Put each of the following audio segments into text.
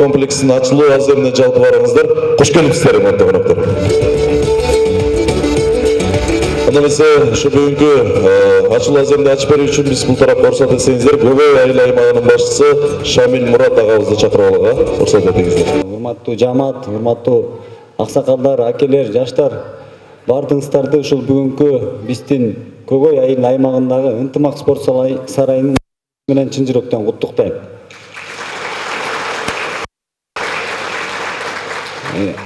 комплексінің ачылуу азырына жалпы барыңыздар. Қош келіпсіздер, урматтуу коноктор. Анысы şu бүгүнкү ачылуу азырында ачып берүү үчүн биз бул тарапка уруксат этсеңиздер, Көбөй айыл аймагынын башчысы Шамил Мурат агабызды чакырып алганга уруксат этиңиздер. Урматтуу жамаат, урматтуу аксакалдар, акелер, жаштар, бардыңыздарды ушул бүгүнкү биздин Көбөй айыл аймагындагы ынтымак спорт сарайынын менен чын жүрөктөн куттуктайм.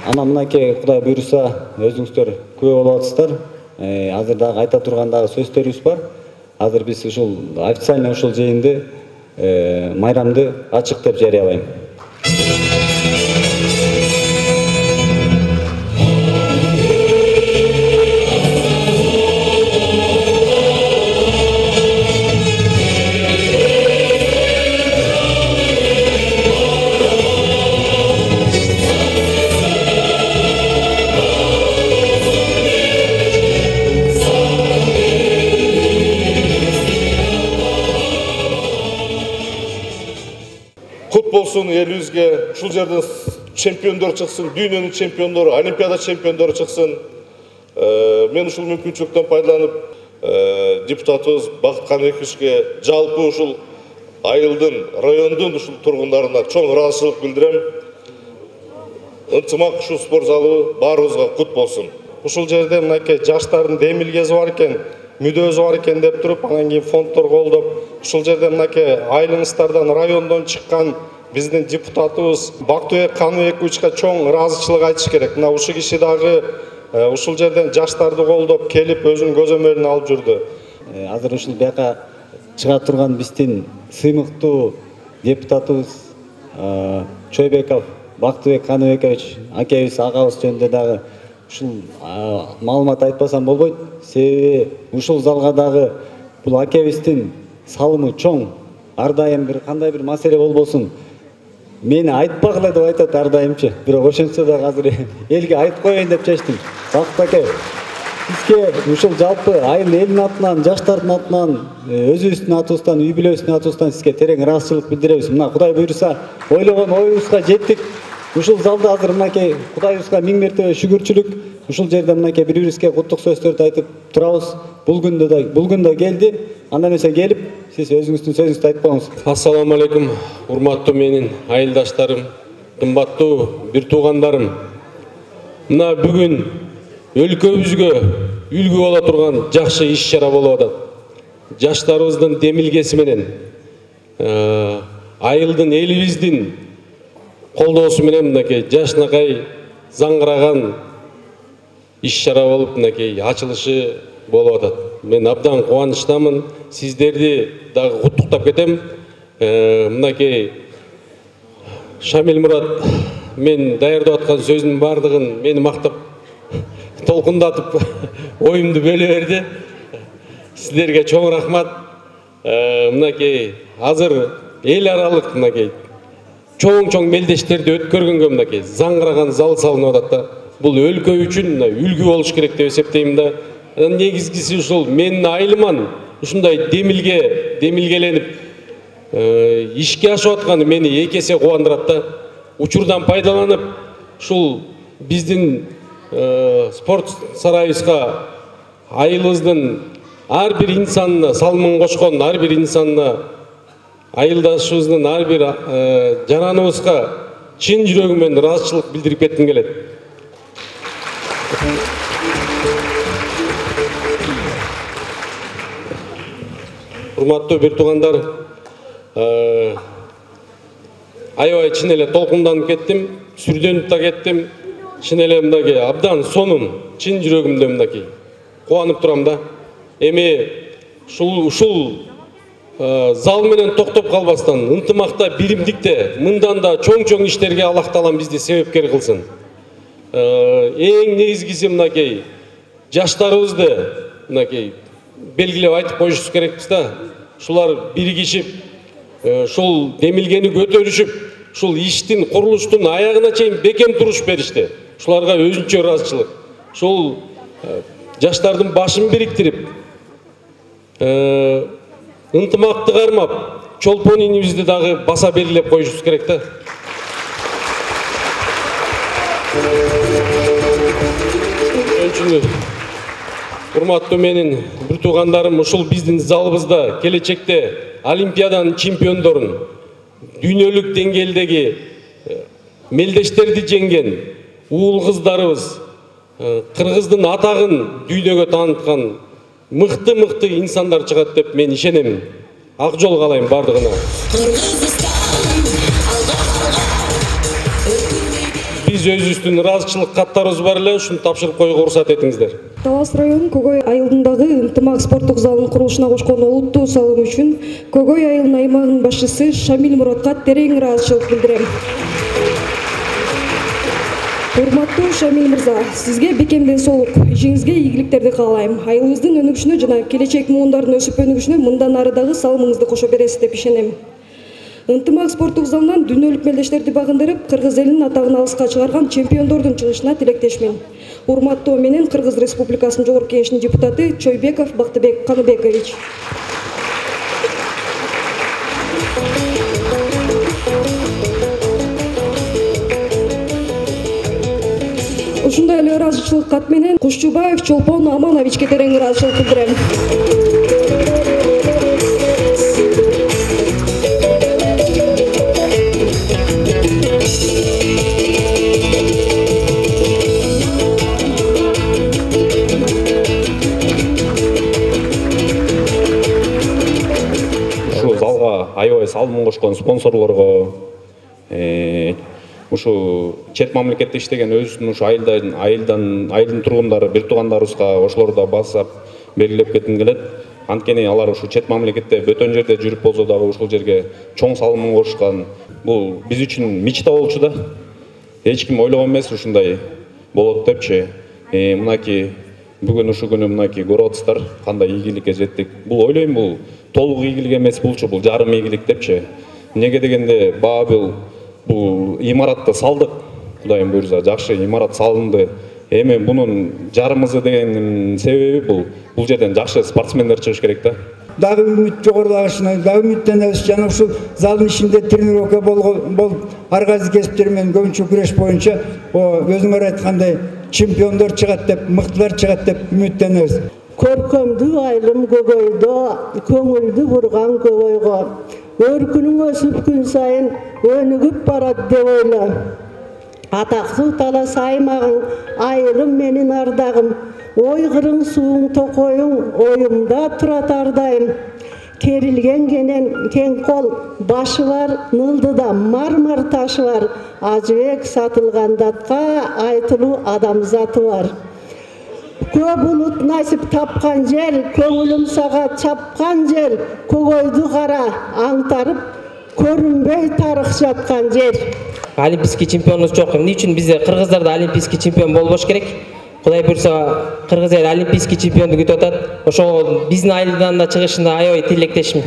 Ана мынакей Кудай буйруса өзүңүздөр күбө болуп атасыздар. Азыр дагы айта турган дагы сөздөрүбүз бар. Азыр биз ушул официально ушул жыйынды майрамды ачык деп жарыялайм. Kut bolsun elibizge, uşul жерден чемпиондор чыксын, дүйнөнүн чемпиондору, олимпиада чемпиондору чыксын. Мен ушул мүмкүнчүлүктөн пайдаланып, депутатыбыз Бакыт Каныбековичке жалпы ушул айылдын, райондун ушул тургундарына чоң ыраазычылык билдирем. Ынтымак ушул спорт залыбы баарыбызга кут болсун. Ушул жерде мынакей жаштардын демилгеси бар экен, мүдөөсү бар экен деп туруп, анан кийин фонддор колдоп, ушул жерде мынакей айылыңыздардан, райондон чыккан биздин депутатыбыз Бактыбек Каныбековичке чоң ыраазычылык айтыш керек. Мына ушул киши дагы ушул жерден жаштарды колдоп келип өзүнүн көзөмөлүн алып жүрдү. Азыр ушул бияка чыга турган биздин сыймыктуу депутатыбыз Чойбеков Бактыбек Каныбекович акебиз, агабыз жөнүндө дагы ушул маалымат айтпасам болбойт. Себеби ушул залга дагы бул акебиздин салымы чоң. Ар дайым бир кандай бир маселе болбосун мени айтпагыла деп айтат ар дайымчы. Бирок ошентсе дагы азыр элге айтып коеюн деп чечтим. Бакыт аке, сизге ушул жалпы айыл элдин атынан, жаштардын атынан, өзүбүздүн атыбыздан, үй бүлөбүздүн атыбыздан сизге терең ыраазычылык билдиребиз. Мына Кудай буйруса ойлогон оюбузга жеттик. Ушул залда азыр мынакей Кудайыбызга миң мертебе шүгүрчүлүк. Ушул жерде мынакей бири-бирибизге куттук сөздөрдү айтып турабыз. Бул күн да келди. Анда эмесе келип, сиз өзүңүздүн сөзүңүздү айтып коюңуз. Ассаламу алейкум, урматтуу менин айылдаштарым, кымбаттуу бир туугандарым. Мына бүгүн өлкөбүзгө үлгү боло турган жакшы иш-чара болуп атат. Жаштарыбыздын демилгеси менен, айылдын, элибиздин колдоосу менен мынакей жашнакай заңгыраган иш-чара болуп мынакей ачылышы болуп атат. Мен абдан кубанычтамын. Сиздерди дагы куттуктап кетем. Мынакей Шамил Мурат мен даярдап аткан сөзүнүн бардыгын мени мактап толкундатып оюмду бөлө берди. Сиздерге чоң рахмат. Мынакей азыр эл аралык мынакей чоң мелдештерди өткөргөнгө мынакей заңгыраган зал салынып атат да. Бул өлкө үчүн үлгү болуш керек деп эсептейм да. Негизгиси ушул менин айылыман ушундай демилгеленип ишке ашып атканы мени эки эсе кубандырат да. Учурдан пайдаланып ушул биздин спорт сарайыбызга айылыбыздын ар бир инсанына салымын кошкон, ар бир инсанына, айылдашыбыздын ар бир жараныбызга чын жүрөгүмөн ыраазычылык билдирип кетким келет. Урматтуу бир туугандар, аябай чын эле толкунданып кеттим, сүрдөнүп да кеттим. Чын эле мынакей абдан сонун, чын жүрөгүмдө мынакей кубанып турам да. Эми ушул зал менен токтоп калбастан, ынтымакта, биримдикте, мындан да чоң иштерге Аллах Таалам бизди себепкер кылсын. Эң негизгиси мынакей жаштарыбызды мынакей белгилеп айтып коюшубуз керекпиз да. Ушулар биригишип, ушул демилгени көтөрүшүп, ушул иштин, курулуштун аягына чейин бекем туруш беришти. Ушуларга өзүнчө ыраазычылык. Ушул жаштардын башын бириктирип, ынтымакты кармап, чолпон инибизди дагы баса белгилеп коюшубуз керек да. Урматтуу менин бир туугандарым, ушул биздин залыбызда келечекте Олимпиаданын чемпиондорун, дүйнөлүк деңгээлдеги мелдештерди жеңген уул кыздарыбыз, кыргыздын атагын дүйнөгө тааныткан мыкты инсандар чыгат деп мен ишенем. Ак жол каалайм бардыгына. Биз өзүбүздүн ыраазычылык каттарыбыз бар эле, ушуну тапшырып коюуга уруксат этиңиздер. Талас районунун Көгөй айылындагы ынтымак спорттук залынын курулушуна кошкон олуттуу салым үчүн Көгөй айылынын аймагынын башчысы Шамил Муратка терең ыраазычылык билдирем. Урматтуу Шамил мырза, сизге бекем соолук, ишиңизге ийгиликтерди каалайм. Айылыбыздын өнүгүшүнө жана келечек муундардын өсүп өнүгүшүнө мындан ары дагы салымыңызды кошо бересиз деп ишенем. Ынтымак спорттук залынан дүйнөлүк мелдештерди багындырып, кыргыз элинин атагын алыска чыгарган чемпиондордун чыгышына тилектешмин. Урматтоо менен Кыргыз Республикасынын Жогорку Кеңешинин депутаты Чойбеков Бактыбек Каныбекович. Ушундай эле ыраазычылык кат менен Кушчубаев Чолпон Амановичке терең ыраазычылык билдирем. Аябай салымын кошкон спонсорлорго, ушу чет мамлекетте иштеген өзүнүн ушу айылдын тургундары, бир туугандарыбызга ошолорду да басап белгилеп кетким келет. Анткени алар ушу чет мамлекетте бөтөн жерде жүрүп болсо дагы ушул жерге чоң салымын кошкан. Бул биз үчүн мечта болчу да. Эч ким ойлогон эмес ушундай болот депчи. Мынакей бүгүн ушу күнү мынакей көрүп атасыздар, кандай ийгиликке жеттик. Бул ойлойм, бул толук ийгилик эмес болчу, бул жарым ийгилик депчи. Эмнеге дегенде бул имаратты салдык. Кудайым буйрса, жакшы имарат салынды. Эми бунун жарымызы дегенин себеби бул жерден жакшы спортсмендер чыгыш керек да. Дагы үмүт жогорулагышына, дагы үмүттөнөбүз. Жана ушул залдын ичинде тренировка болуп, ар кайсы кесиптер менен көбүнчө күрөш боюнча өзүңөр айткандай чемпиондор чыгат деп, мыктылар чыгат деп үмүттөнөбүз. Көркөмдүү айылым Көгөйдө, көңүлдү бурган Көгөйгө, өркүнүң өсүп күн сайын өнүгүп барат деп ойло. Атактуу Талас аймагың, айылым менин ардагым, ой кырың сууң токоюң, оюмда турат ардайым. Керилген кең кол, башы бар, нылдыда мармар ташы бар, Ажыбек сатылган датка айтылуу адамзаты бар. Көп улут насип тапкан жер, көңүлүм сага чапкан жер, Көгөйдү кара аңтарып, көрүнбөй тарых жаткан жер. Олимпийский чемпионубуз жок. Эмне үчүн бизде кыргыздарда олимпийский чемпион болбош керек? Кудай буйрса, кыргыз эл олимпийский чемпионду күтүп атат. Ошол биздин айылдан да чыгышына аябай тилектешмин.